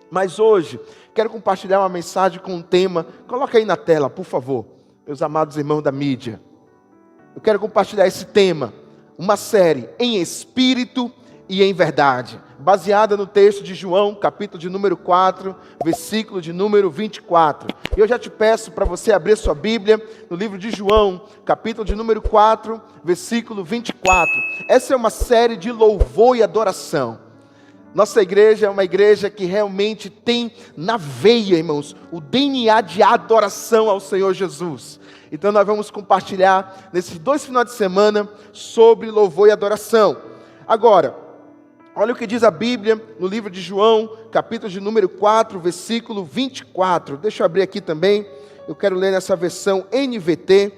Mas hoje, quero compartilhar uma mensagem com um tema. Coloca aí na tela, por favor, meus amados irmãos da mídia. Eu quero compartilhar esse tema, uma série em espírito e em verdade, baseada no texto de João, capítulo de número 4, versículo de número 24. E eu já te peço para você abrir sua Bíblia no livro de João, capítulo de número 4, versículo 24. Essa é uma série de louvor e adoração. Nossa igreja é uma igreja que realmente tem na veia, irmãos, o DNA de adoração ao Senhor Jesus. Então nós vamos compartilhar nesses 2 finais de semana sobre louvor e adoração. Agora, olha o que diz a Bíblia no livro de João, capítulo de número 4, versículo 24. Deixa eu abrir aqui também, eu quero ler nessa versão NVT,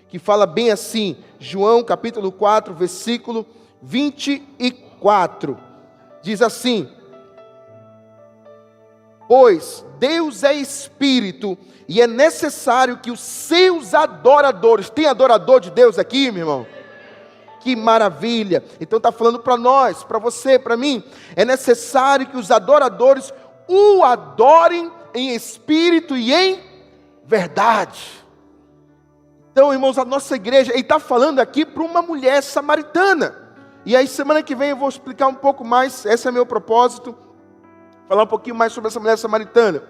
que fala bem assim, João capítulo 4, versículo 24. Diz assim: pois Deus é Espírito, e é necessário que os seus adoradores... Tem adorador de Deus aqui, meu irmão? Que maravilha! Então está falando para nós, para você, para mim. É necessário que os adoradores o adorem em espírito e em verdade. Então, irmãos, a nossa igreja... Ele está falando aqui para uma mulher samaritana. E aí semana que vem eu vou explicar um pouco mais. Esse é meu propósito, falar um pouquinho mais sobre essa mulher samaritana.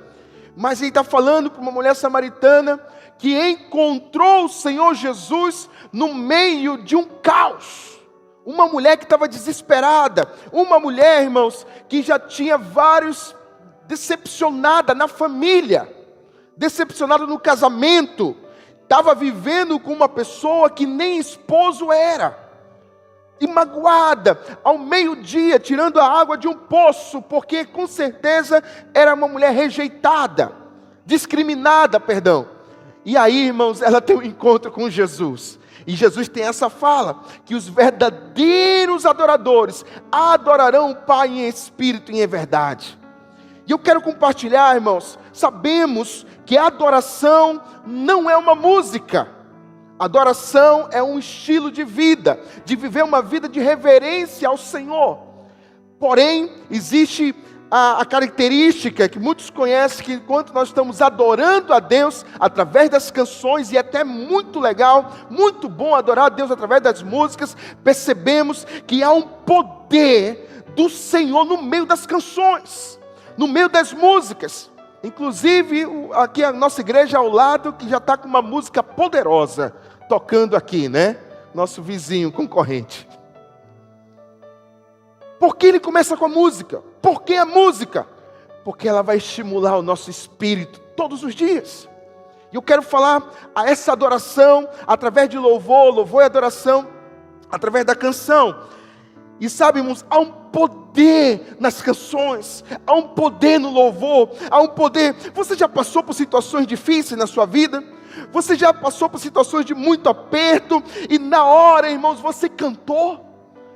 Mas ele está falando para uma mulher samaritana que encontrou o Senhor Jesus no meio de um caos. Uma mulher que estava desesperada. Uma mulher, irmãos, que já tinha decepcionada na família, decepcionada no casamento. Estava vivendo com uma pessoa que nem esposo era. E magoada, ao meio-dia, tirando a água de um poço, porque com certeza era uma mulher rejeitada, discriminada, perdão. E aí, irmãos, ela tem um encontro com Jesus. E Jesus tem essa fala, que os verdadeiros adoradores adorarão o Pai em espírito e em verdade. E eu quero compartilhar, irmãos, sabemos que a adoração não é uma música. Adoração é um estilo de vida, de viver uma vida de reverência ao Senhor. Porém, existe a característica que muitos conhecem, que enquanto nós estamos adorando a Deus através das canções, e é até muito legal, muito bom adorar a Deus através das músicas, percebemos que há um poder do Senhor no meio das canções, no meio das músicas. Inclusive, aqui a nossa igreja ao lado, que já está com uma música poderosa, tocando aqui, né? Nosso vizinho concorrente. Por que ele começa com a música? Por que a música? Porque ela vai estimular o nosso espírito todos os dias. E eu quero falar a essa adoração, através de louvor e adoração, através da canção. E sabe, irmãos, há um poder nas canções, há um poder no louvor, há um poder. Você já passou por situações difíceis na sua vida? Você já passou por situações de muito aperto, e na hora, irmãos, você cantou,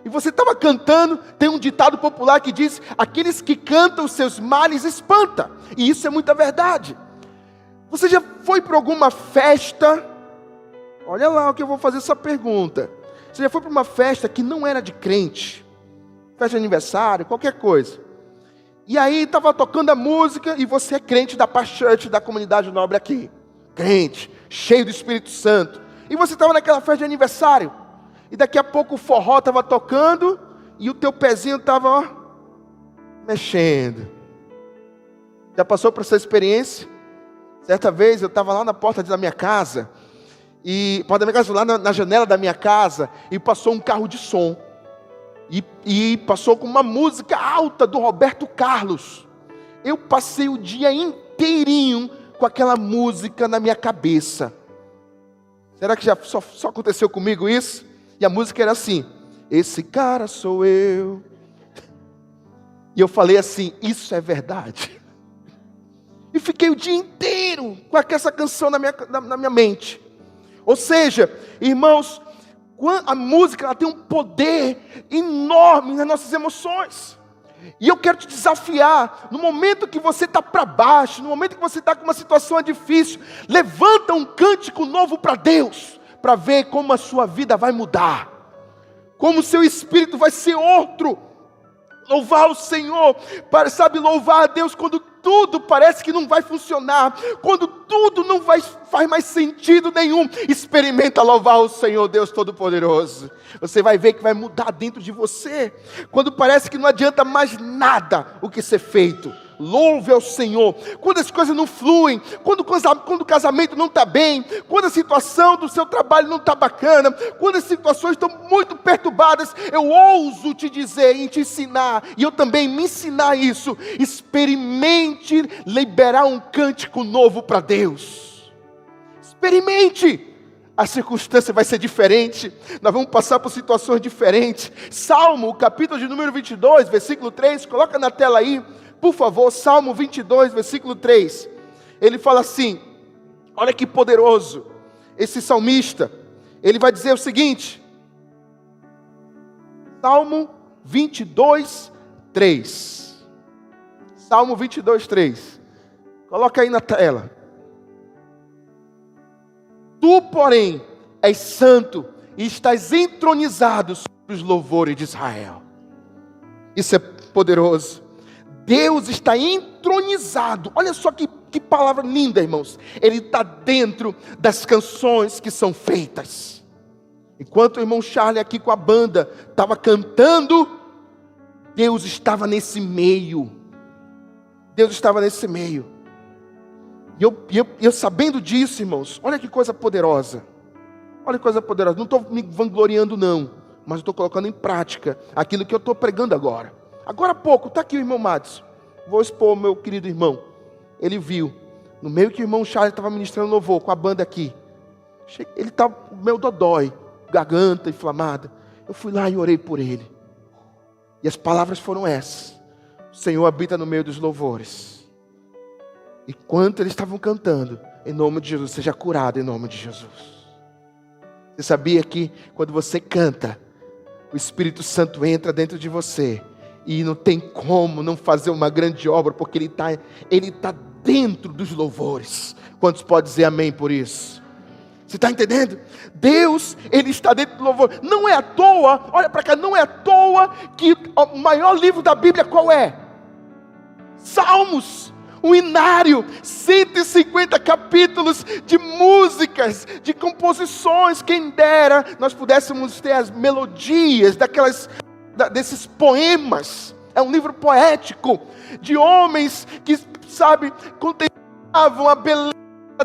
e você estava cantando. Tem um ditado popular que diz: aqueles que cantam os seus males espanta, e isso é muita verdade. Você já foi para alguma festa? Olha lá o que eu vou fazer essa pergunta. Você já foi para uma festa que não era de crente, festa de aniversário, qualquer coisa, e aí estava tocando a música, e você é crente da Pachante, da comunidade nobre aqui, crente, cheio do Espírito Santo, e você estava naquela festa de aniversário, e daqui a pouco o forró estava tocando, e o teu pezinho estava mexendo. Já passou por essa experiência? Certa vez eu estava lá na porta da minha casa, lá na janela da minha casa, e passou um carro de som, e passou com uma música alta do Roberto Carlos. Eu passei o dia inteirinho com aquela música na minha cabeça. Será que já só aconteceu comigo isso? E a música era assim: esse cara sou eu. E eu falei assim: isso é verdade. E fiquei o dia inteiro com essa canção na minha mente. Ou seja, irmãos, a música ela tem um poder enorme nas nossas emoções. E eu quero te desafiar, no momento que você está para baixo, no momento que você está com uma situação difícil, levanta um cântico novo para Deus, para ver como a sua vida vai mudar, como o seu espírito vai ser outro. Louvar o Senhor, sabe, louvar a Deus quando tudo parece que não vai funcionar, quando tudo não faz mais sentido nenhum. Experimenta louvar o Senhor Deus Todo-Poderoso. Você vai ver que vai mudar dentro de você. Quando parece que não adianta mais nada o que ser feito, louve ao Senhor. Quando as coisas não fluem, quando o casamento não está bem, quando a situação do seu trabalho não está bacana, quando as situações estão muito perturbadas, eu ouso te dizer e te ensinar, e eu também me ensinar isso. Experimente liberar um cântico novo para Deus. Experimente. A circunstância vai ser diferente, nós vamos passar por situações diferentes. Salmo, capítulo de número 22, versículo 3, coloca na tela aí, por favor. Salmo 22, versículo 3, ele fala assim, olha que poderoso, esse salmista, ele vai dizer o seguinte, Salmo 22, 3, Salmo 22, 3, coloca aí na tela. Tu, porém, és santo e estás entronizado sobre os louvores de Israel. Isso é poderoso. Deus está entronizado. Olha só que palavra linda, irmãos. Ele está dentro das canções que são feitas. Enquanto o irmão Charlie aqui com a banda estava cantando, Deus estava nesse meio. Deus estava nesse meio. E eu sabendo disso, irmãos, olha que coisa poderosa. Olha que coisa poderosa. Não estou me vangloriando não, mas estou colocando em prática aquilo que eu estou pregando agora. Agora há pouco, está aqui o irmão Madison. Vou expor o meu querido irmão. Ele viu, no meio que o irmão Charles estava ministrando louvor, com a banda aqui. Ele estava meio dodói, garganta inflamada. Eu fui lá e orei por ele. E as palavras foram essas: o Senhor habita no meio dos louvores. E quando eles estavam cantando, em nome de Jesus, seja curado em nome de Jesus. Você sabia que quando você canta, o Espírito Santo entra dentro de você, e não tem como não fazer uma grande obra, porque Ele tá dentro dos louvores. Quantos podem dizer amém por isso? Você está entendendo? Deus, Ele está dentro do louvor. Não é à toa, olha para cá, não é à toa que o maior livro da Bíblia qual é? Salmos. Um inário, 150 capítulos de músicas, de composições. Quem dera nós pudéssemos ter as melodias desses poemas. É um livro poético de homens que, sabe, contemplavam a beleza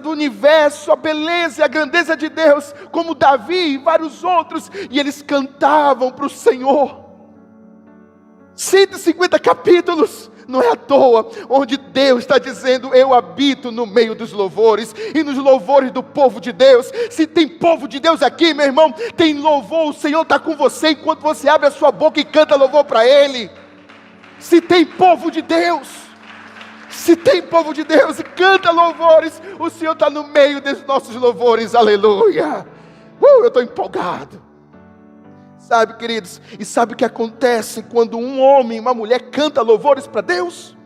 do universo, a beleza e a grandeza de Deus, como Davi e vários outros, e eles cantavam para o Senhor. 150 capítulos. Não é à toa, onde Deus está dizendo, eu habito no meio dos louvores, e nos louvores do povo de Deus. Se tem povo de Deus aqui, meu irmão, tem louvor, o Senhor está com você, enquanto você abre a sua boca e canta louvor para Ele. Se tem povo de Deus, e canta louvores, o Senhor está no meio dos nossos louvores, aleluia. Eu estou empolgado. Sabe, queridos, e sabe o que acontece quando um homem e uma mulher canta louvores para Deus?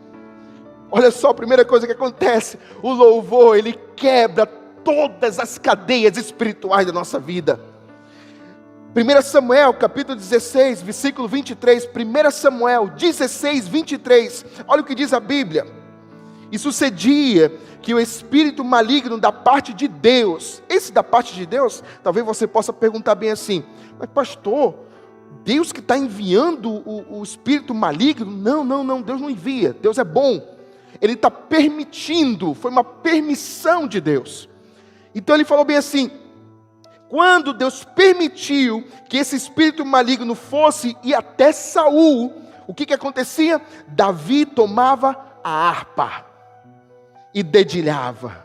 Olha só, a primeira coisa que acontece, o louvor, ele quebra todas as cadeias espirituais da nossa vida. 1 Samuel, capítulo 16, versículo 23, 1 Samuel 16, 23, olha o que diz a Bíblia. E sucedia que o espírito maligno da parte de Deus, esse da parte de Deus, talvez você possa perguntar bem assim, mas pastor, Deus que está enviando o espírito maligno? Não, Deus não envia, Deus é bom, Ele está permitindo, foi uma permissão de Deus. Então ele falou bem assim, quando Deus permitiu que esse espírito maligno fosse ir até Saul, o que acontecia? Davi tomava a harpa e dedilhava.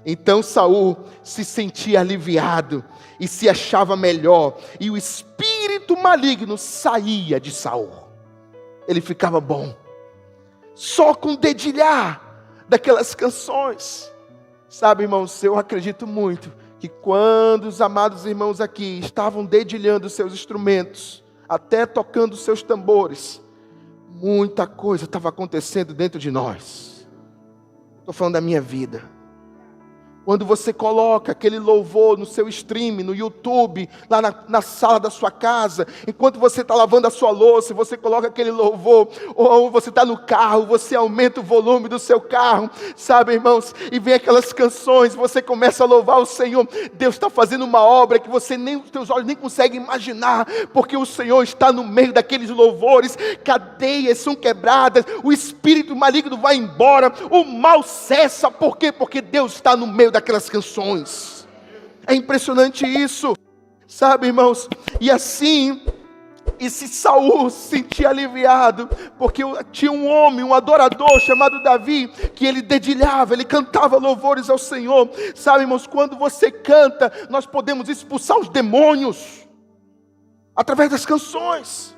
Então Saul se sentia aliviado e se achava melhor, e o espírito maligno saía de Saul. Ele ficava bom, só com dedilhar daquelas canções. Sabe, irmãos, eu acredito muito que quando os amados irmãos aqui estavam dedilhando seus instrumentos, até tocando seus tambores, muita coisa estava acontecendo dentro de nós. Estou falando da minha vida. Quando você coloca aquele louvor no seu stream, no YouTube, lá na sala da sua casa, enquanto você está lavando a sua louça, você coloca aquele louvor, ou você está no carro, você aumenta o volume do seu carro, sabe, irmãos? E vem aquelas canções, você começa a louvar o Senhor. Deus está fazendo uma obra que você nem, os teus olhos nem conseguem imaginar, porque o Senhor está no meio daqueles louvores, cadeias são quebradas, o espírito maligno vai embora, o mal cessa. Por quê? Porque Deus está no meio daquelas canções. É impressionante isso, sabe, irmãos? E assim, esse Saul se sentia aliviado, porque tinha um homem, um adorador chamado Davi, que ele dedilhava, ele cantava louvores ao Senhor. Sabe, irmãos, quando você canta, nós podemos expulsar os demônios através das canções.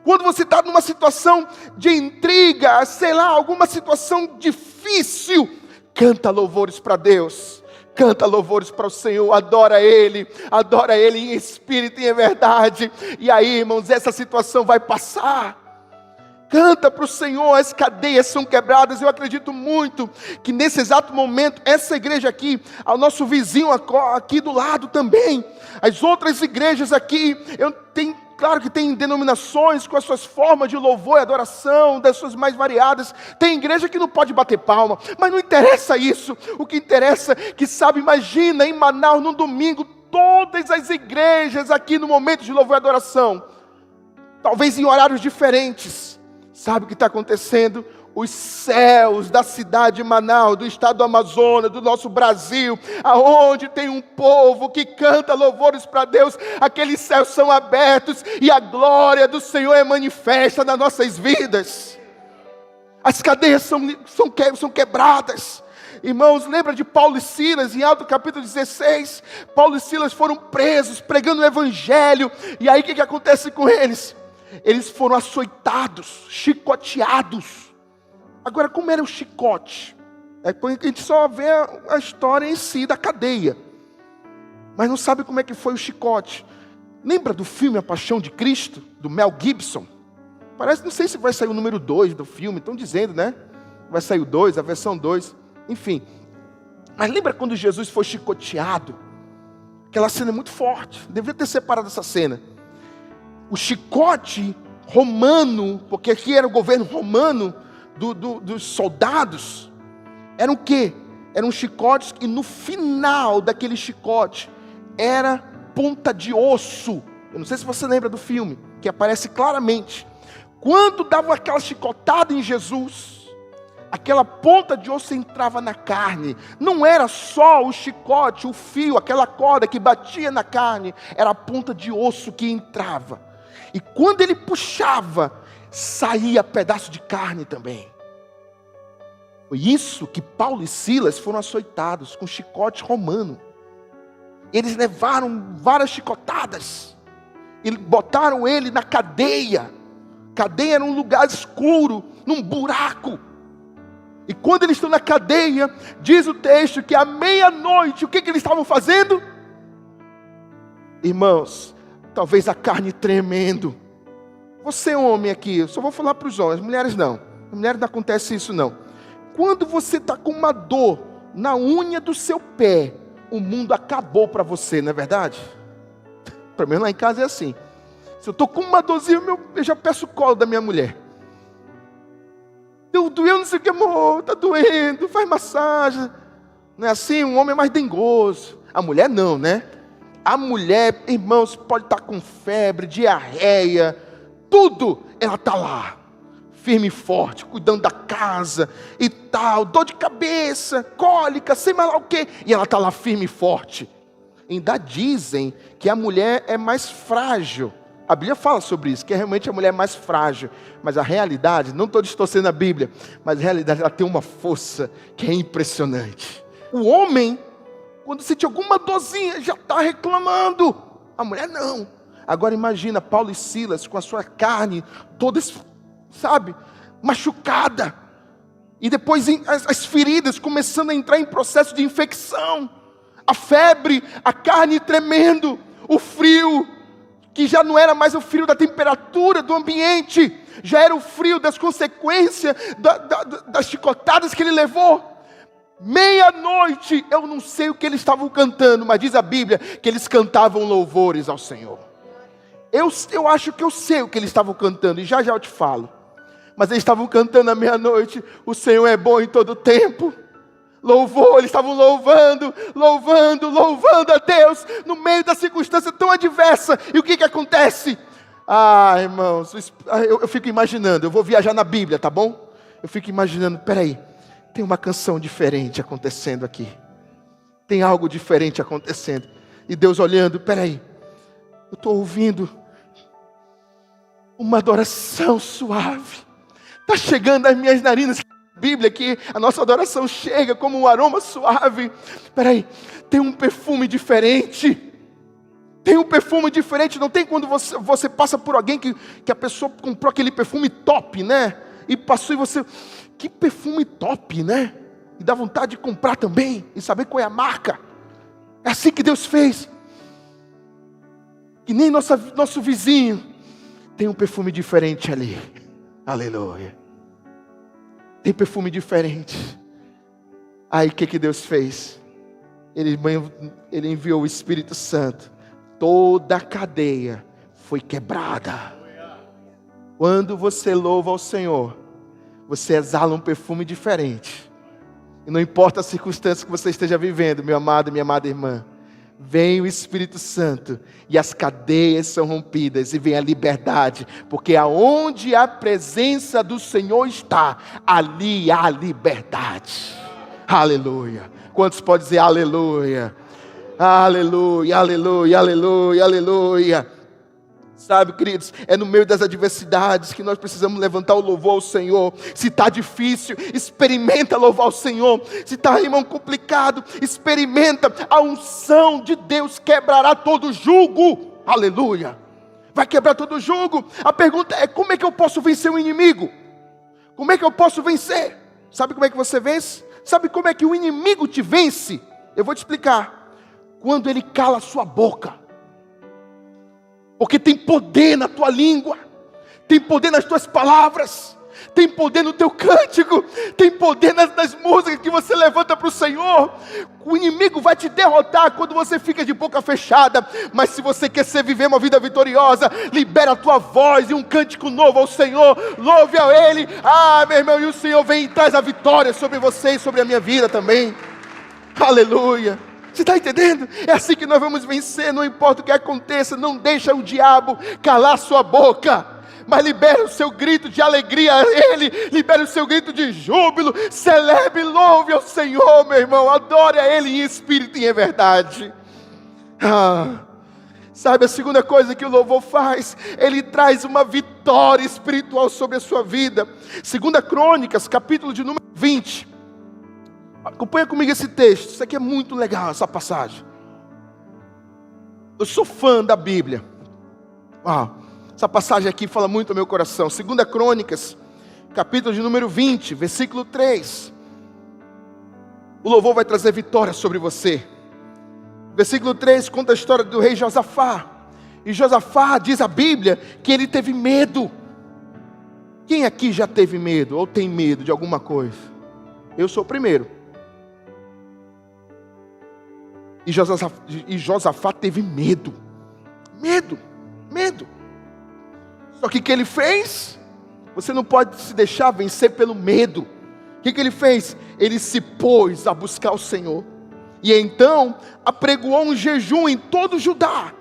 Quando você está numa situação de intriga, sei lá, alguma situação difícil, canta louvores para Deus, canta louvores para o Senhor, adora Ele em espírito e em verdade. E aí, irmãos, essa situação vai passar. Canta para o Senhor, as cadeias são quebradas. Eu acredito muito que nesse exato momento, essa igreja aqui, ao nosso vizinho aqui do lado também, as outras igrejas aqui, claro que tem denominações com as suas formas de louvor e adoração, das suas mais variadas. Tem igreja que não pode bater palma, mas não interessa isso. O que interessa é que, sabe, imagina em Manaus, no domingo, todas as igrejas aqui no momento de louvor e adoração, talvez em horários diferentes. Sabe o que está acontecendo? Os céus da cidade de Manaus, do estado do Amazonas, do nosso Brasil, aonde tem um povo que canta louvores para Deus, aqueles céus são abertos e a glória do Senhor é manifesta nas nossas vidas. As cadeias são quebradas. Irmãos, lembra de Paulo e Silas, em Atos capítulo 16? Paulo e Silas foram presos, pregando o evangelho, e aí o que acontece com eles? Eles foram açoitados, chicoteados. Agora, como era o chicote? É porque a gente só vê a história em si da cadeia, mas não sabe como é que foi o chicote. Lembra do filme A Paixão de Cristo, do Mel Gibson? Parece, não sei se vai sair o número 2 do filme, estão dizendo, né? Vai sair o 2, a versão 2, enfim. Mas lembra quando Jesus foi chicoteado? Aquela cena é muito forte, deveria ter separado essa cena. O chicote romano, porque aqui era o governo romano, dos soldados, eram o quê? Eram chicotes e no final daquele chicote era ponta de osso. Eu não sei se você lembra do filme, que aparece claramente. Quando dava aquela chicotada em Jesus, aquela ponta de osso entrava na carne. Não era só o chicote, o fio, aquela corda que batia na carne, era a ponta de osso que entrava. E quando ele puxava, saía pedaço de carne também. Foi isso que Paulo e Silas foram açoitados com chicote romano. Eles levaram várias chicotadas e botaram ele na cadeia. Cadeia era um lugar escuro, num buraco. E quando eles estão na cadeia, diz o texto que à meia-noite, o que eles estavam fazendo? Irmãos, talvez a carne tremendo. Você homem aqui, eu só vou falar para os homens, as mulheres não. As mulheres não acontece isso não. Quando você está com uma dor na unha do seu pé, o mundo acabou para você, não é verdade? Pelo menos lá em casa é assim. Se eu estou com uma dorzinha, eu já peço o colo da minha mulher. Doeu, não sei o que, amor, está doendo, faz massagem. Não é assim? Um homem é mais dengoso. A mulher não, né? A mulher, irmãos, pode estar com febre, diarreia, tudo, ela está lá, firme e forte, cuidando da casa e tal, dor de cabeça, cólica, sei mais lá o que, e ela está lá firme e forte. Ainda dizem que a mulher é mais frágil. A Bíblia fala sobre isso, que realmente a mulher é mais frágil, mas a realidade, não estou distorcendo a Bíblia, mas a realidade ela tem uma força que é impressionante. O homem, quando sente alguma dorzinha, já está reclamando. A mulher não. Agora imagina Paulo e Silas com a sua carne toda, sabe, machucada. E depois as feridas começando a entrar em processo de infecção. A febre, a carne tremendo, o frio, que já não era mais o frio da temperatura do ambiente, já era o frio das consequências das chicotadas que ele levou. Meia-noite, eu não sei o que eles estavam cantando, mas diz a Bíblia que eles cantavam louvores ao Senhor. Eu acho que eu sei o que eles estavam cantando, e já já eu te falo. Mas eles estavam cantando à meia-noite: o Senhor é bom em todo tempo. Louvor, eles estavam louvando a Deus, no meio da circunstância tão adversa. E o que acontece? Irmãos, eu fico imaginando, eu vou viajar na Bíblia, tá bom? Eu fico imaginando, peraí, tem uma canção diferente acontecendo aqui. Tem algo diferente acontecendo. E Deus olhando, peraí, eu estou ouvindo uma adoração suave. Está chegando às minhas narinas. Bíblia que a nossa adoração chega como um aroma suave. Peraí, tem um perfume diferente. Tem um perfume diferente. Não tem quando você passa por alguém que a pessoa comprou aquele perfume top, né? E passou e você... Que perfume top, né? E dá vontade de comprar também. E saber qual é a marca. É assim que Deus fez. Que nem nosso vizinho. Tem um perfume diferente ali. Aleluia. Tem perfume diferente. Aí o que Deus fez? Ele enviou o Espírito Santo. Toda a cadeia foi quebrada. Quando você louva ao Senhor, você exala um perfume diferente. E não importa a circunstância que você esteja vivendo, meu amado e minha amada irmã, vem o Espírito Santo e as cadeias são rompidas e vem a liberdade, porque aonde a presença do Senhor está, ali há liberdade. Aleluia. Quantos podem dizer aleluia? Aleluia, aleluia, aleluia, aleluia. Sabe, queridos, é no meio das adversidades que nós precisamos levantar o louvor ao Senhor. Se está difícil, experimenta louvar ao Senhor. Se está, irmão, complicado, experimenta. A unção de Deus quebrará todo jugo. Aleluia. Vai quebrar todo jugo. A pergunta é: como é que eu posso vencer o inimigo? Como é que eu posso vencer? Sabe como é que você vence? Sabe como é que o inimigo te vence? Eu vou te explicar. Quando ele cala a sua boca. Porque tem poder na tua língua, tem poder nas tuas palavras, tem poder no teu cântico, tem poder nas músicas que você levanta para o Senhor. O inimigo vai te derrotar quando você fica de boca fechada. Mas se você quer viver uma vida vitoriosa, libera a tua voz e um cântico novo ao Senhor, louve a Ele. Meu irmão, e o Senhor vem e traz a vitória sobre você e sobre a minha vida também. Aleluia. Você está entendendo? É assim que nós vamos vencer, não importa o que aconteça. Não deixa o diabo calar sua boca, mas libera o seu grito de alegria a Ele, libera o seu grito de júbilo, celebre, louve ao Senhor, meu irmão, adore a Ele em espírito e em verdade. Sabe a segunda coisa que o louvor faz? Ele traz uma vitória espiritual sobre a sua vida. 2 Crônicas, capítulo de número 20. Acompanha comigo esse texto. Isso aqui é muito legal, essa passagem. Eu sou fã da Bíblia. Essa passagem aqui fala muito ao meu coração. 2 Crônicas, capítulo de número 20, versículo 3. O louvor vai trazer vitória sobre você. Versículo 3 conta a história do rei Josafá. E Josafá, diz a Bíblia, que ele teve medo. Quem aqui já teve medo ou tem medo de alguma coisa? Eu sou o primeiro. E Josafá teve medo. Medo. Só que o que ele fez? Você não pode se deixar vencer pelo medo. O que ele fez? Ele se pôs a buscar o Senhor. E então apregoou um jejum em todo Judá.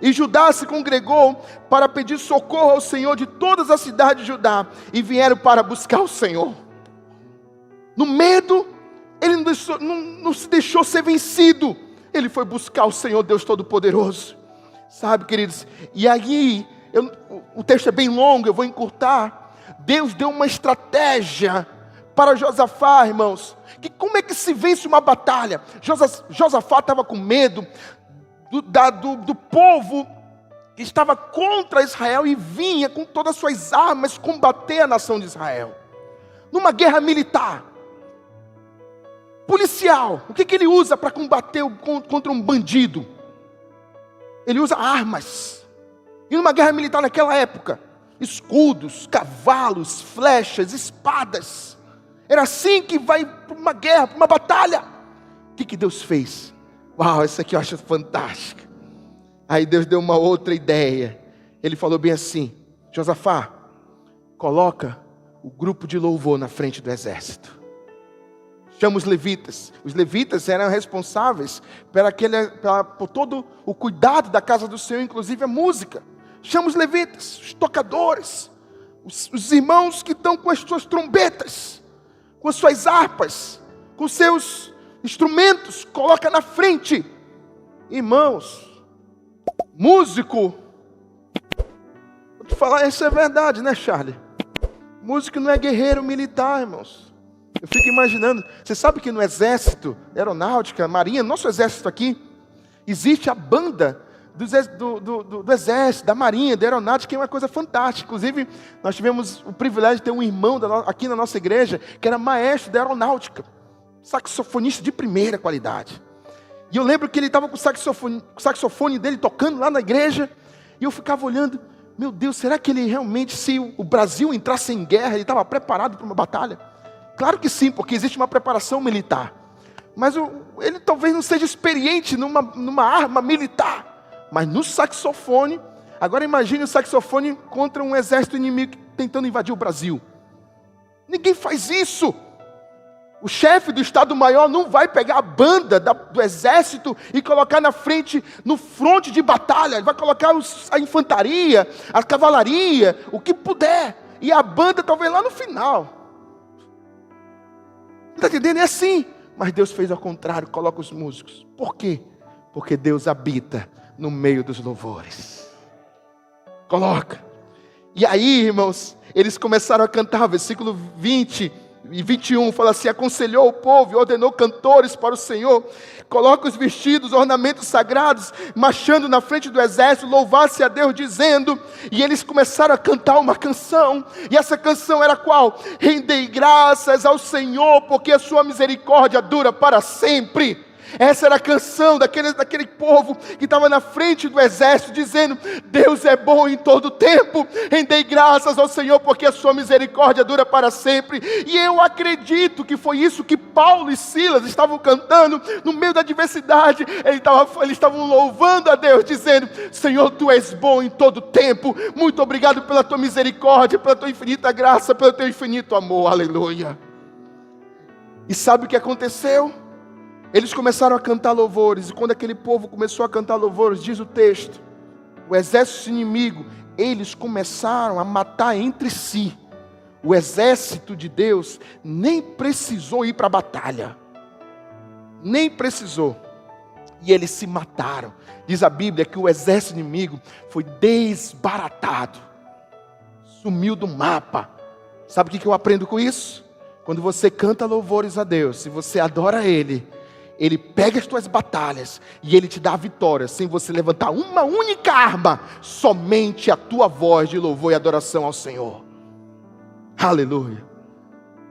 E Judá se congregou para pedir socorro ao Senhor de todas as cidades de Judá. E vieram para buscar o Senhor. No medo, ele não se deixou ser vencido. Ele foi buscar o Senhor Deus Todo-Poderoso. Sabe, queridos? E aí, o texto é bem longo, eu vou encurtar. Deus deu uma estratégia para Josafá, irmãos. Que como é que se vence uma batalha? Josafá estava com medo do povo que estava contra Israel e vinha com todas as suas armas combater a nação de Israel. Numa guerra militar. Policial, o que ele usa para combater contra um bandido? Ele usa armas. E numa guerra militar naquela época, escudos, cavalos, flechas, espadas. Era assim que vai para uma guerra, para uma batalha. O que Deus fez? Uau, isso aqui eu acho fantástico. Aí Deus deu uma outra ideia. Ele falou bem assim: Josafá, coloca o grupo de louvor na frente do exército. Chama os levitas. Os levitas eram responsáveis por todo o cuidado da casa do Senhor, inclusive a música. Chama os levitas, os tocadores, os irmãos que estão com as suas trombetas, com as suas harpas, com os seus instrumentos, coloca na frente. Irmãos, músico, vou te falar, isso é verdade, né, Charlie? Músico não é guerreiro militar, irmãos. Eu fico imaginando, você sabe que no exército, aeronáutica, marinha, nosso exército aqui, existe a banda do exército, da marinha, da aeronáutica, que é uma coisa fantástica. Inclusive, nós tivemos o privilégio de ter um irmão aqui na nossa igreja, que era maestro da aeronáutica, saxofonista de primeira qualidade. E eu lembro que ele estava com o saxofone dele tocando lá na igreja, e eu ficava olhando, meu Deus, será que ele realmente, se o Brasil entrasse em guerra, ele estava preparado para uma batalha? Claro que sim, porque existe uma preparação militar. Mas ele talvez não seja experiente numa arma militar. Mas no saxofone, agora imagine o saxofone contra um exército inimigo tentando invadir o Brasil. Ninguém faz isso. O chefe do Estado-Maior não vai pegar a banda do exército e colocar na frente, no fronte de batalha. Ele vai colocar a infantaria, a cavalaria, o que puder. E a banda talvez lá no final. Está entendendo? É assim. Mas Deus fez ao contrário, coloca os músicos. Por quê? Porque Deus habita no meio dos louvores. Coloca. E aí, irmãos, eles começaram a cantar, versículo 20 e 21, fala assim: aconselhou o povo e ordenou cantores para o Senhor. Coloca os vestidos, ornamentos sagrados, marchando na frente do exército, louvasse a Deus, dizendo. E eles começaram a cantar uma canção. E essa canção era qual? Rendei graças ao Senhor, porque a sua misericórdia dura para sempre. Essa era a canção daquele povo que estava na frente do exército, dizendo: Deus é bom em todo tempo, rendei graças ao Senhor, porque a sua misericórdia dura para sempre. E eu acredito que foi isso que Paulo e Silas estavam cantando no meio da adversidade. Eles estavam louvando a Deus, dizendo: Senhor, tu és bom em todo tempo, muito obrigado pela tua misericórdia, pela tua infinita graça, pelo teu infinito amor, aleluia. E sabe o que aconteceu? Eles começaram a cantar louvores, e quando aquele povo começou a cantar louvores, diz o texto, o exército inimigo, eles começaram a matar entre si. O exército de Deus nem precisou ir para a batalha, nem precisou, e eles se mataram. Diz a Bíblia que o exército inimigo foi desbaratado, sumiu do mapa. Sabe o que eu aprendo com isso? Quando você canta louvores a Deus, se você adora Ele, Ele pega as tuas batalhas e Ele te dá a vitória, sem você levantar uma única arma, somente a tua voz de louvor e adoração ao Senhor. Aleluia.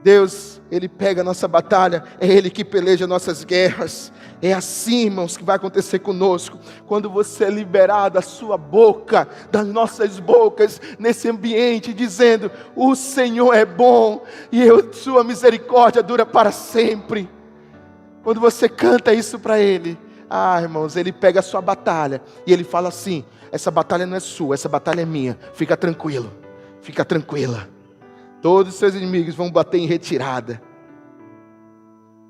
Deus, Ele pega a nossa batalha, é Ele que peleja nossas guerras. É assim, irmãos, que vai acontecer conosco, quando você é liberar da sua boca, das nossas bocas, nesse ambiente, dizendo: o Senhor é bom, e sua misericórdia dura para sempre. Quando você canta isso para Ele, irmãos, Ele pega a sua batalha e Ele fala assim: essa batalha não é sua, essa batalha é minha. Fica tranquilo, fica tranquila. Todos os seus inimigos vão bater em retirada.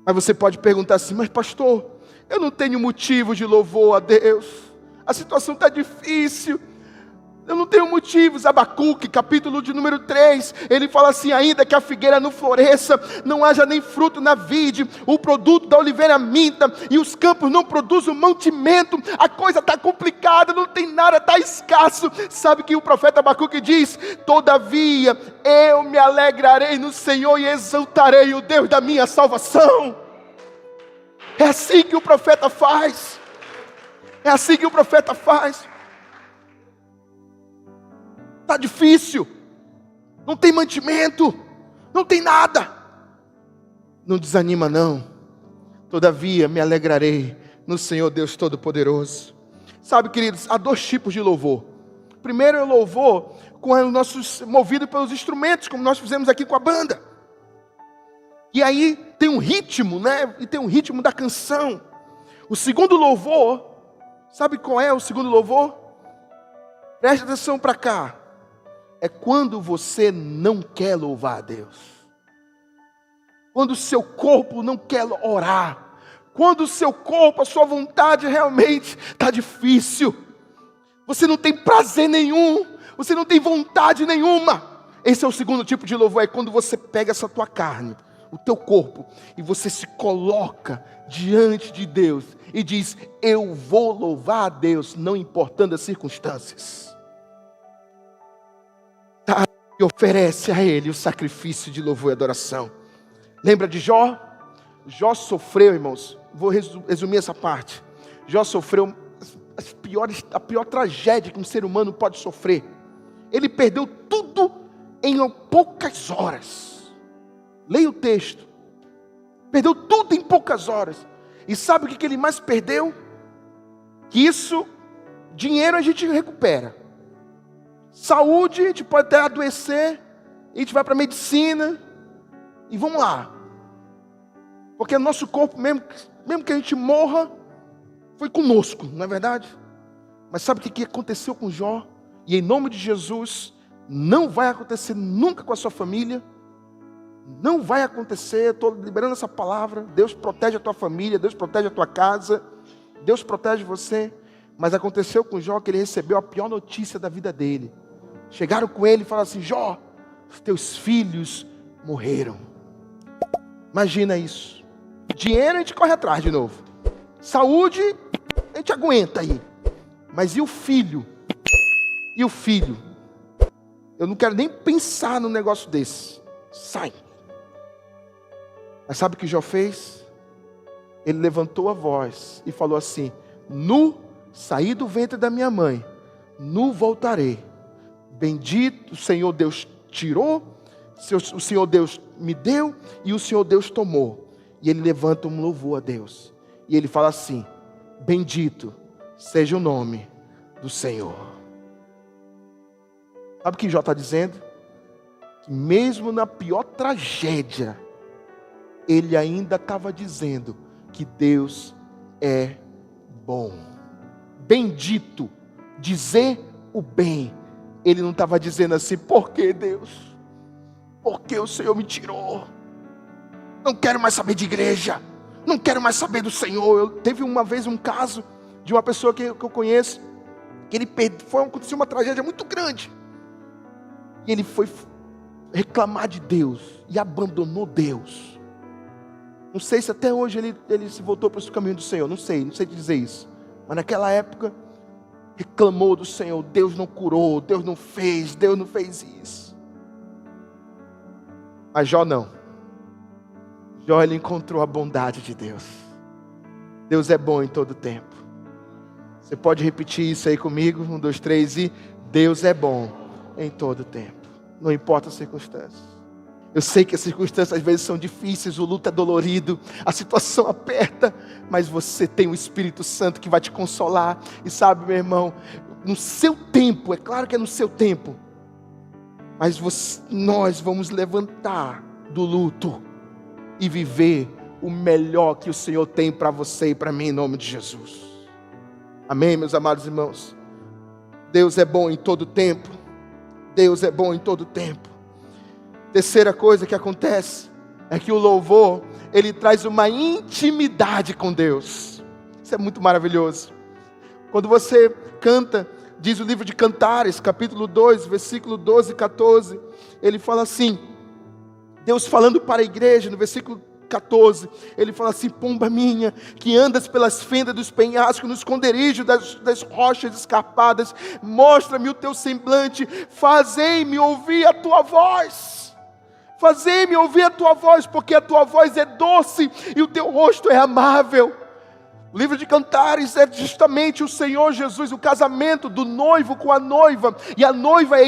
Mas você pode perguntar assim: mas pastor, eu não tenho motivo de louvor a Deus. A situação está difícil. Eu não tenho motivos. Abacuque, capítulo de número 3, ele fala assim: ainda que a figueira não floresça, não haja nem fruto na vide, o produto da oliveira minta, e os campos não produzem mantimento, a coisa está complicada, não tem nada, está escasso. Sabe que o profeta Abacuque diz: todavia eu me alegrarei no Senhor e exaltarei o Deus da minha salvação. É assim que o profeta faz. É assim que o profeta faz. Está difícil, não tem mantimento, não tem nada. Não desanima não. Todavia me alegrarei no Senhor Deus Todo-Poderoso. Sabe, queridos, há dois tipos de louvor. Primeiro é o louvor movido pelos instrumentos, como nós fizemos aqui com a banda. E aí tem um ritmo, né? E tem um ritmo da canção. O segundo louvor, sabe qual é o segundo louvor? Preste atenção para cá. É quando você não quer louvar a Deus. Quando o seu corpo não quer orar. Quando o seu corpo, a sua vontade realmente está difícil. Você não tem prazer nenhum. Você não tem vontade nenhuma. Esse é o segundo tipo de louvor. É quando você pega essa tua carne, o teu corpo, e você se coloca diante de Deus e diz: eu vou louvar a Deus, não importando as circunstâncias. Tá? E oferece a Ele o sacrifício de louvor e adoração. Lembra de Jó? Jó sofreu, irmãos. Vou resumir essa parte. Jó sofreu a pior tragédia que um ser humano pode sofrer. Ele perdeu tudo em poucas horas. Leia o texto. Perdeu tudo em poucas horas. E sabe o que ele mais perdeu? Que isso, dinheiro a gente recupera. Saúde, a gente pode até adoecer. A gente vai para a medicina. E vamos lá. Porque o nosso corpo, mesmo que a gente morra, foi conosco, não é verdade? Mas sabe o que aconteceu com Jó? E em nome de Jesus, não vai acontecer nunca com a sua família. Não vai acontecer. Estou liberando essa palavra. Deus protege a tua família, Deus protege a tua casa, Deus protege você. Mas aconteceu com Jó que ele recebeu a pior notícia da vida dele. Chegaram com ele e falaram assim: Jó, os teus filhos morreram. Imagina isso. Dinheiro a gente corre atrás de novo. Saúde a gente aguenta aí. Mas e o filho? E o filho? Eu não quero nem pensar num negócio desse. Sai. Mas sabe o que Jó fez? Ele levantou a voz e falou assim: nu saí do ventre da minha mãe, nu voltarei. Bendito o Senhor Deus tirou, o Senhor Deus me deu e o Senhor Deus tomou. E ele levanta um louvor a Deus. E ele fala assim: bendito seja o nome do Senhor. Sabe o que Jó está dizendo? Que mesmo na pior tragédia, ele ainda estava dizendo que Deus é bom. Bendito, dizer o bem. Ele não estava dizendo assim: por que Deus? Por que o Senhor me tirou? Não quero mais saber de igreja. Não quero mais saber do Senhor. Teve uma vez um caso de uma pessoa que eu conheço, que aconteceu uma tragédia muito grande. E ele foi reclamar de Deus e abandonou Deus. Não sei se até hoje ele se voltou para o caminho do Senhor. Não sei te dizer isso. Mas naquela época, reclamou do Senhor. Deus não curou, Deus não fez isso. Mas Jó não. Jó, ele encontrou a bondade de Deus. Deus é bom em todo tempo. Você pode repetir isso aí comigo? 1, 2, 3 e... Deus é bom em todo tempo. Não importa as circunstâncias. Eu sei que as circunstâncias às vezes são difíceis, o luto é dolorido, a situação aperta, mas você tem o Espírito Santo que vai te consolar. E sabe, meu irmão, no seu tempo, é claro que é no seu tempo, mas nós vamos levantar do luto e viver o melhor que o Senhor tem para você e para mim, em nome de Jesus. Amém, meus amados irmãos? Deus é bom em todo tempo. Deus é bom em todo tempo. Terceira coisa que acontece é que o louvor, ele traz uma intimidade com Deus. Isso é muito maravilhoso. Quando você canta, diz o livro de Cantares, capítulo 2, versículo 12 e 14, ele fala assim, Deus falando para a igreja, no versículo 14, ele fala assim: pomba minha, que andas pelas fendas dos penhascos, no esconderijo das rochas escarpadas, mostra-me o teu semblante, fazei-me ouvir a tua voz. Fazei-me ouvir a tua voz, porque a tua voz é doce e o teu rosto é amável. O livro de Cantares é justamente o Senhor Jesus, o casamento do noivo com a noiva, e a noiva é a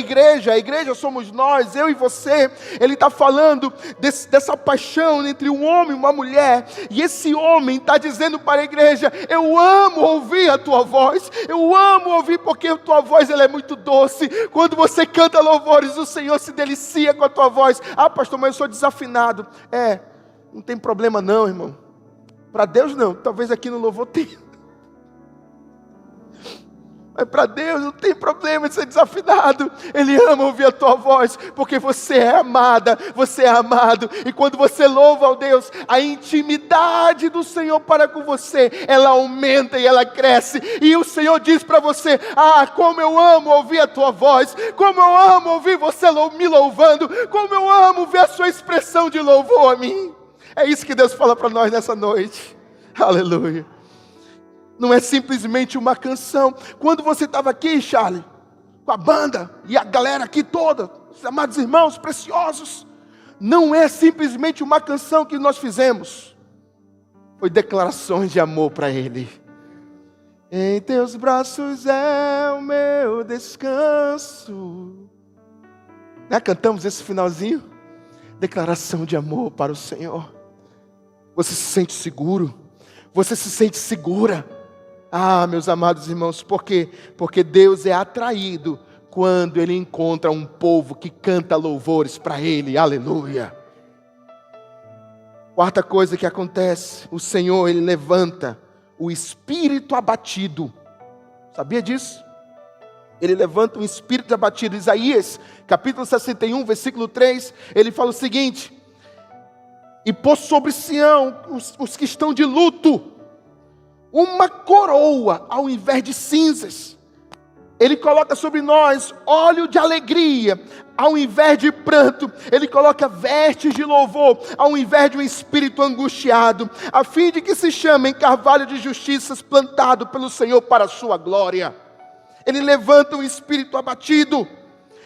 igreja somos nós, eu e você. Ele está falando dessa paixão entre um homem e uma mulher, e esse homem está dizendo para a igreja: eu amo ouvir a tua voz, eu amo ouvir porque a tua voz ela é muito doce. Quando você canta louvores, o Senhor se delicia com a tua voz. Ah, pastor, mas eu sou desafinado. não tem problema não, irmão. Para Deus não, talvez aqui no louvor tenha. Mas para Deus não tem problema de ser desafinado. Ele ama ouvir a tua voz, porque você é amada, você é amado. E quando você louva ao Deus, a intimidade do Senhor para com você, ela aumenta e ela cresce. E o Senhor diz para você: ah, como eu amo ouvir a tua voz, como eu amo ouvir você me louvando, como eu amo ver a sua expressão de louvor a mim. É isso que Deus fala para nós nessa noite. Aleluia. Não é simplesmente uma canção. Quando você estava aqui, Charlie, com a banda e a galera aqui toda, os amados irmãos preciosos, não é simplesmente uma canção que nós fizemos. Foi declarações de amor para Ele. Em teus braços é o meu descanso. Né? Cantamos esse finalzinho. Declaração de amor para o Senhor. Você se sente seguro? Você se sente segura? Ah, meus amados irmãos, por quê? Porque Deus é atraído quando Ele encontra um povo que canta louvores para Ele, aleluia. Quarta coisa que acontece, o Senhor, Ele levanta o espírito abatido. Sabia disso? Ele levanta um espírito abatido. Isaías, capítulo 61, versículo 3, ele fala o seguinte: e pôs sobre Sião os que estão de luto uma coroa ao invés de cinzas. Ele coloca sobre nós óleo de alegria ao invés de pranto. Ele coloca vestes de louvor ao invés de um espírito angustiado, a fim de que se chamem carvalho de justiças plantado pelo Senhor para a sua glória. Ele levanta um espírito abatido.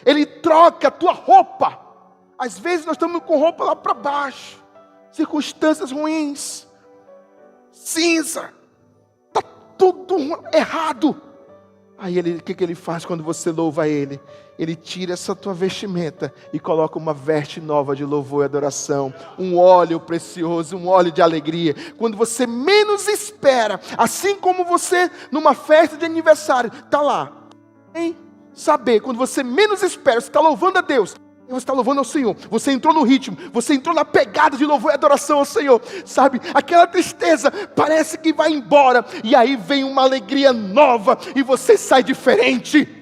Ele troca a tua roupa. Às vezes nós estamos com roupa lá para baixo, circunstâncias ruins, cinza, está tudo errado. Aí o que ele faz quando você louva Ele? Ele tira essa tua vestimenta e coloca uma veste nova de louvor e adoração, um óleo precioso, um óleo de alegria. Quando você menos espera, assim como você numa festa de aniversário, está lá, sem saber, quando você menos espera, você está louvando a Deus, você está louvando ao Senhor, você entrou no ritmo, você entrou na pegada de louvor e adoração ao Senhor, sabe, aquela tristeza parece que vai embora, e aí vem uma alegria nova, e você sai diferente.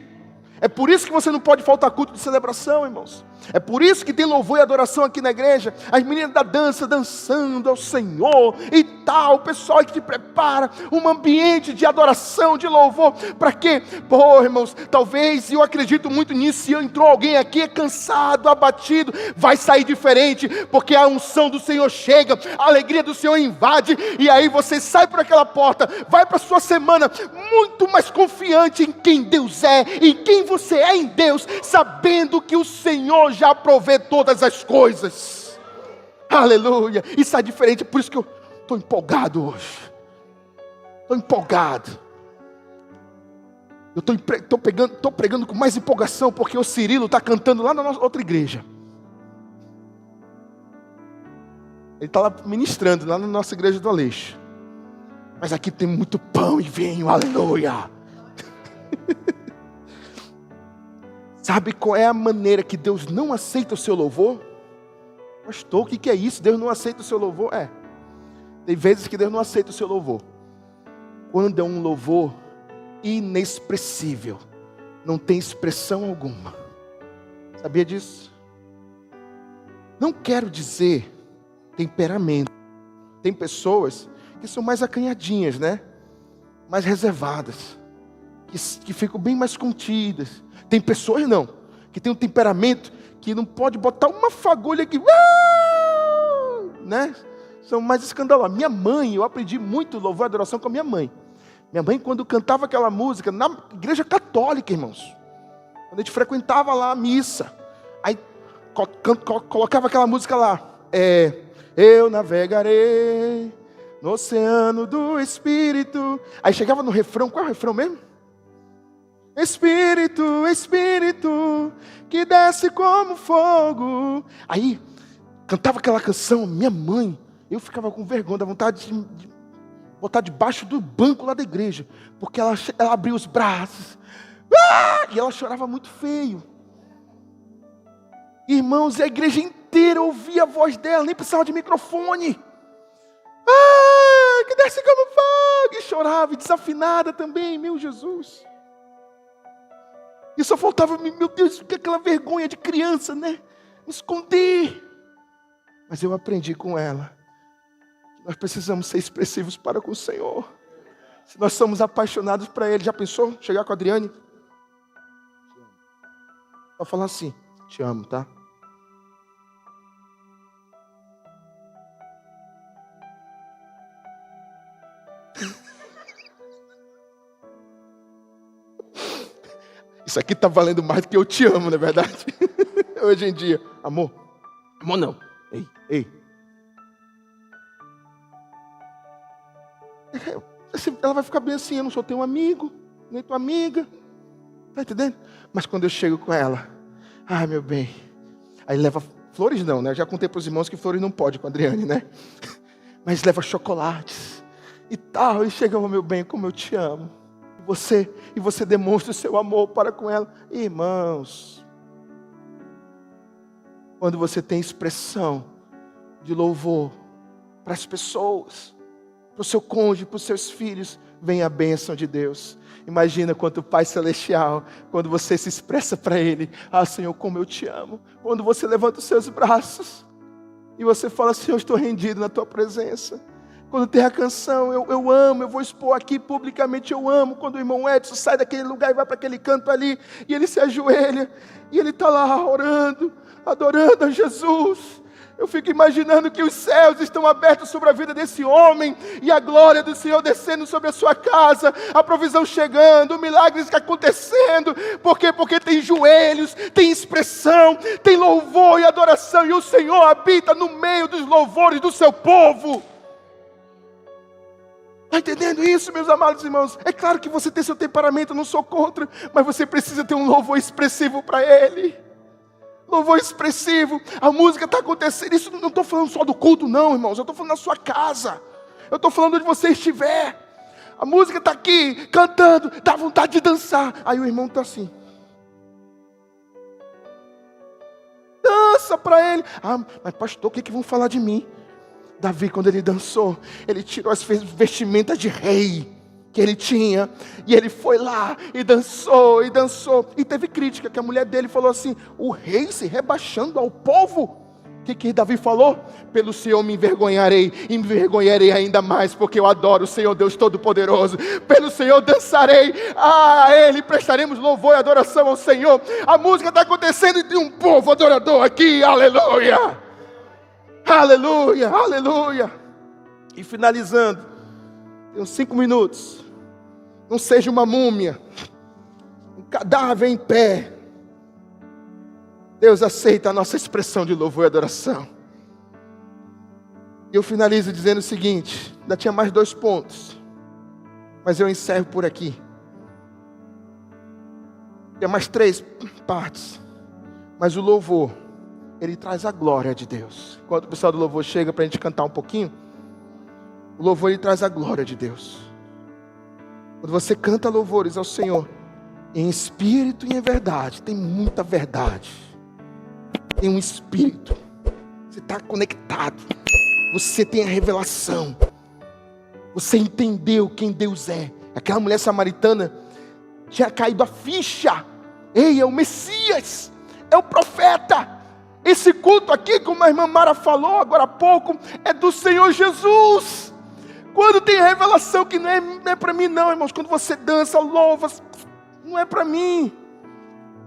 É por isso que você não pode faltar culto de celebração, irmãos. É por isso que tem louvor e adoração aqui na igreja. As meninas da dança dançando ao Senhor e tal. O pessoal que te prepara um ambiente de adoração, de louvor. Para quê? Pô, irmãos, talvez, e eu acredito muito nisso, se entrou alguém aqui cansado, abatido, vai sair diferente, porque a unção do Senhor chega, a alegria do Senhor invade, e aí você sai por aquela porta, vai para a sua semana muito mais confiante em quem Deus é, em quem você é em Deus, sabendo que o Senhor já provê todas as coisas. Aleluia. E sai diferente. Por isso que eu estou empolgado hoje. Estou empolgado. Eu estou pregando com mais empolgação, porque o Cirilo está cantando lá na nossa outra igreja. Ele está lá ministrando, lá na nossa igreja do Aleixo. Mas aqui tem muito pão e vinho. Aleluia. Sabe qual é a maneira que Deus não aceita o seu louvor? Pastor, o que é isso? Deus não aceita o seu louvor? Tem vezes que Deus não aceita o seu louvor. Quando é um louvor inexpressível, não tem expressão alguma. Sabia disso? Não quero dizer temperamento. Tem pessoas que são mais acanhadinhas, né? Mais reservadas, que ficam bem mais contidas. Tem pessoas não, que tem um temperamento que não pode botar uma fagulha aqui, né? São mais escandalosos. Minha mãe, eu aprendi muito louvor e adoração com a minha mãe. Minha mãe, quando cantava aquela música, na igreja católica, irmãos, quando a gente frequentava lá a missa, aí colocava aquela música lá, eu navegarei no oceano do Espírito. Aí chegava no refrão, qual é o refrão mesmo? Espírito, Espírito, que desce como fogo. Aí, cantava aquela canção, minha mãe, eu ficava com vergonha, da vontade de botar debaixo do banco lá da igreja, porque ela abria os braços, e ela chorava muito feio. Irmãos, a igreja inteira inteira ouvia a voz dela, nem precisava de microfone. Ah, que desce como fogo! E chorava, e desafinada também, meu Jesus. E só faltava, meu Deus, aquela vergonha de criança, né? Me esconder. Mas eu aprendi com ela. Nós precisamos ser expressivos para com o Senhor. Se nós somos apaixonados por Ele. Já pensou? Chegar com a Adriane? Vou falar assim, te amo, tá? Isso aqui está valendo mais do que eu te amo, não é verdade? Hoje em dia. Amor. Amor não. Ei. Ela vai ficar bem assim, eu não sou teu amigo, nem tua amiga. Tá entendendo? Mas quando eu chego com ela, ai meu bem. Aí leva flores não, né? Eu já contei para os irmãos que flores não pode com a Adriane, né? Mas leva chocolates e tal. E chega, meu bem, como eu te amo. E você demonstra o seu amor para com ela. Irmãos, quando você tem expressão de louvor para as pessoas, para o seu cônjuge, para os seus filhos, vem a bênção de Deus. Imagina quanto o Pai Celestial, quando você se expressa para Ele, ah Senhor, como eu te amo. Quando você levanta os seus braços e você fala, Senhor, eu estou rendido na Tua presença. Quando tem a canção, eu amo, eu vou expor aqui publicamente, eu amo. Quando o irmão Edson sai daquele lugar e vai para aquele canto ali, e ele se ajoelha, e ele está lá orando, adorando a Jesus. Eu fico imaginando que os céus estão abertos sobre a vida desse homem, e a glória do Senhor descendo sobre a sua casa, a provisão chegando, milagres acontecendo. Por quê? Porque tem joelhos, tem expressão, tem louvor e adoração, e o Senhor habita no meio dos louvores do seu povo. Está entendendo isso, meus amados irmãos? É claro que você tem seu temperamento, eu não sou contra, mas você precisa ter um louvor expressivo para Ele. Louvor expressivo, a música está acontecendo. Isso não estou falando só do culto, não, irmãos. Eu estou falando na sua casa. Eu estou falando onde você estiver. A música está aqui, cantando, dá vontade de dançar. Aí o irmão está assim. Dança para ele. Ah, mas pastor, o que vão falar de mim? Davi, quando ele dançou, ele tirou as vestimentas de rei que ele tinha, e ele foi lá e dançou, e teve crítica, que a mulher dele falou assim, o rei se rebaixando ao povo. O que Davi falou? Pelo Senhor me envergonharei, e me envergonharei ainda mais, porque eu adoro o Senhor Deus Todo-Poderoso. Pelo Senhor dançarei, a Ele prestaremos louvor e adoração ao Senhor. A música está acontecendo e tem um povo adorador aqui, aleluia. Aleluia, aleluia. E finalizando, tem uns 5 minutos. Não seja uma múmia, um cadáver em pé. Deus aceita a nossa expressão de louvor e adoração. E eu finalizo dizendo o seguinte, ainda tinha mais 2 pontos, mas eu encerro por aqui. Tem mais 3 partes, mas o louvor, ele traz a glória de Deus. Quando o pessoal do louvor chega para a gente cantar um pouquinho, o louvor ele traz a glória de Deus. Quando você canta louvores ao Senhor, em espírito e em verdade, tem muita verdade. Tem um espírito. Você está conectado. Você tem a revelação. Você entendeu quem Deus é. Aquela mulher samaritana tinha caído a ficha. Ei, é o Messias. É o profeta. Esse culto aqui, como a irmã Mara falou agora há pouco, é do Senhor Jesus. Quando tem revelação que não é para mim não, irmãos. Quando você dança, louva, não é para mim.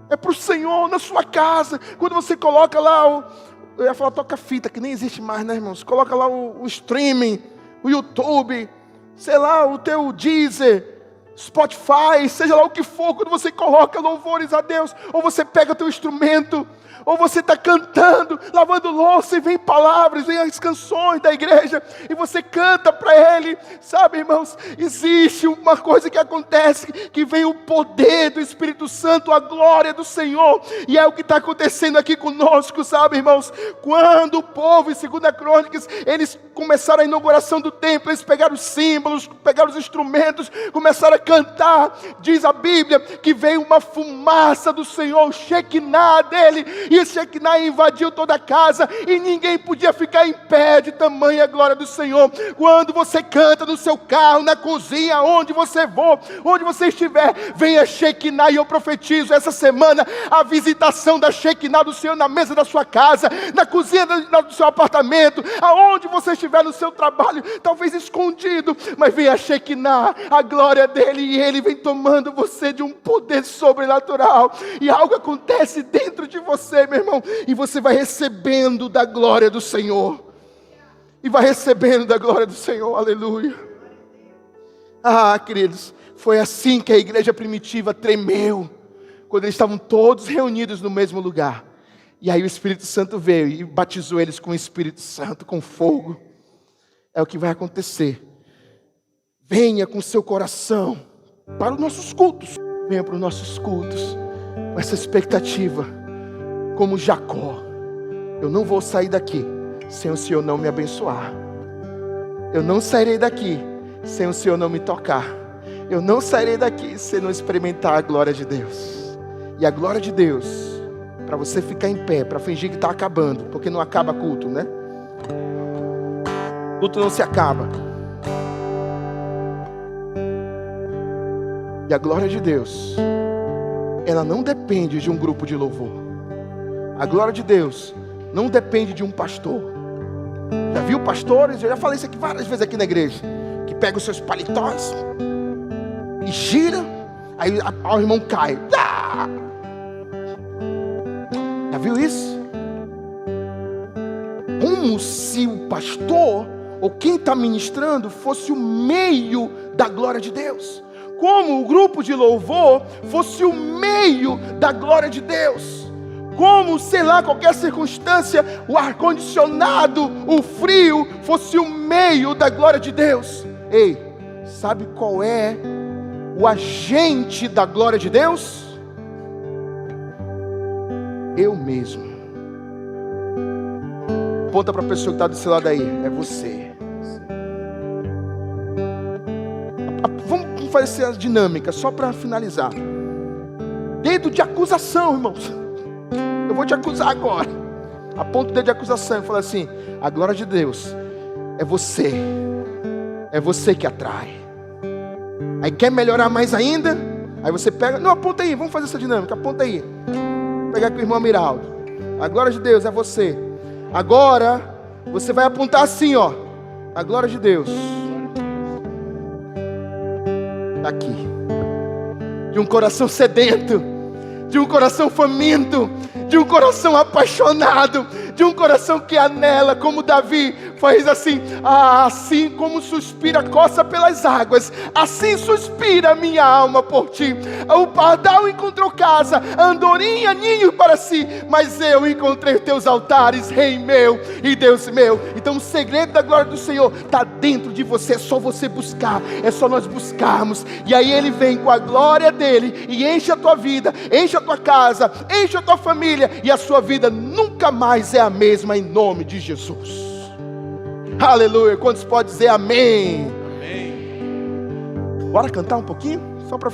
É para o Senhor, na sua casa. Quando você coloca lá, eu ia falar toca-fita, que nem existe mais, né, irmãos? Coloca lá o streaming, o YouTube, sei lá, o teu Deezer, Spotify, seja lá o que for. Quando você coloca louvores a Deus, ou você pega o teu instrumento, ou você está cantando, lavando louça, e vem palavras, vem as canções da igreja, e você canta para Ele, sabe, irmãos, existe uma coisa que acontece, que vem o poder do Espírito Santo, a glória do Senhor, e é o que está acontecendo aqui conosco, sabe, irmãos, quando o povo, em 2 Crônicas, eles começaram a inauguração do templo, eles pegaram os símbolos, pegaram os instrumentos, começaram a cantar, diz a Bíblia, que veio uma fumaça do Senhor, o Shekinah dele, e a Shekinah invadiu toda a casa, e ninguém podia ficar em pé de tamanha glória do Senhor. Quando você canta no seu carro, na cozinha, onde você for, onde você estiver, venha Shekinah, e eu profetizo essa semana a visitação da Shekinah do Senhor na mesa da sua casa, na cozinha do seu apartamento, aonde você estiver no seu trabalho, talvez escondido, mas venha a Shekinah, a glória dele, e ele vem tomando você de um poder sobrenatural, e algo acontece dentro de você, meu irmão, e você vai recebendo da glória do Senhor, e vai recebendo da glória do Senhor, aleluia. Queridos, foi assim que a igreja primitiva tremeu, quando eles estavam todos reunidos no mesmo lugar, e aí o Espírito Santo veio e batizou eles com o Espírito Santo, com fogo. É o que vai acontecer. Venha com seu coração para os nossos cultos, venha para os nossos cultos, com essa expectativa, como Jacó: eu não vou sair daqui sem o Senhor não me abençoar, eu não sairei daqui sem o Senhor não me tocar, eu não sairei daqui sem não experimentar a glória de Deus. E a glória de Deus, para você ficar em pé, para fingir que está acabando, porque não acaba culto, né? Culto não se acaba. E a glória de Deus, ela não depende de um grupo de louvor. A glória de Deus não depende de um pastor. Já viu pastores? Eu já falei isso aqui várias vezes aqui na igreja, que pega os seus paletós e gira, aí o irmão cai. Já viu isso? Como se o pastor, ou quem está ministrando, fosse o meio da glória de Deus. Como o grupo de louvor fosse o meio da glória de Deus. Como, sei lá, qualquer circunstância, o ar-condicionado, o frio, fosse o meio da glória de Deus. Ei, sabe qual é o agente da glória de Deus? Eu mesmo. Aponta para a pessoa que está do seu lado aí. É você. Vamos fazer essa dinâmica só para finalizar. Dedo de acusação, irmãos. Eu vou te acusar agora. Aponta o dedo de acusação e fala assim: a glória de Deus é você. É você que atrai. Aí quer melhorar mais ainda? Aí você pega. Não, aponta aí. Vamos fazer essa dinâmica. Aponta aí. Vou pegar aqui o irmão Amiraldo. A glória de Deus é você. Agora você vai apontar assim, ó. A glória de Deus está aqui. De um coração sedento, de um coração faminto, de um coração apaixonado, de um coração que anela, como Davi faz assim: assim como suspira a coça pelas águas, assim suspira a minha alma por ti. O pardal encontrou casa, a andorinha ninho para si, mas eu encontrei teus altares, Rei meu e Deus meu. Então o segredo da glória do Senhor está dentro de você, é só você buscar, é só nós buscarmos, e aí Ele vem com a glória dEle e enche a tua vida, enche a tua casa, enche a tua família, e a sua vida nunca mais é a mesma, em nome de Jesus. Aleluia. Quantos podem dizer amém? Amém. Bora cantar um pouquinho? Só para